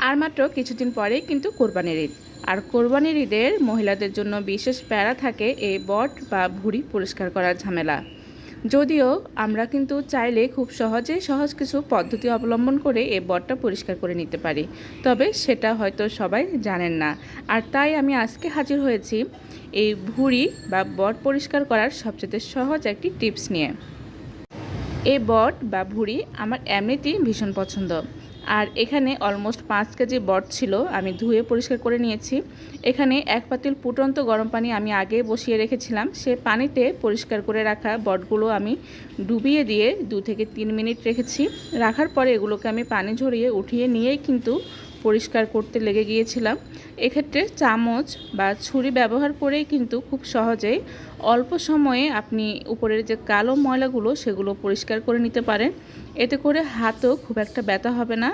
আর মাত্র কিছুদিন পরেই কিন্তু কোরবানির ঈদ। আর কোরবানির ঈদের মহিলাদের জন্য বিশেষ প্যারা থাকে এই বট বা ভুঁড়ি পরিষ্কার করার ঝামেলা। যদিও আমরা কিন্তু চাইলে খুব সহজ কিছু পদ্ধতি অবলম্বন করে এই বটটা পরিষ্কার করে নিতে পারি, তবে সেটা হয়তো সবাই জানেন না। আর তাই আমি আজকে হাজির হয়েছি এই ভুঁড়ি বা বট পরিষ্কার করার সবচেয়ে সহজ একটি টিপস নিয়ে। এই বট বা ভুঁড়ি আমার এমনিতেই ভীষণ পছন্দ। আর এখানে অলমোস্ট 5 কেজি বট ছিল, আমি ধুয়ে পরিষ্কার করে নিয়েছি। এখানে এক পাতিল ফুটন্ত গরম পানি আমি আগে বসিয়ে রেখেছিলাম, সে পানিতে পরিষ্কার করে রাখা বটগুলো আমি ডুবিয়ে দিয়ে 2 থেকে 3 মিনিট রেখেছি। রাখার পরে এগুলোকে আমি পানি ঝরিয়ে উঠিয়ে নিয়েই কিন্তু পরিষ্কার করতে লেগে গিয়েছিলাম। এক্ষেত্রে চামচ বা ছুরি ব্যবহার করেই কিন্তু খুব সহজেই অল্প সময়ে আপনি উপরের যে কালো ময়লাগুলো সেগুলো পরিষ্কার করে নিতে পারেন। এতে করে হাতও খুব একটা ব্যথা হবে না।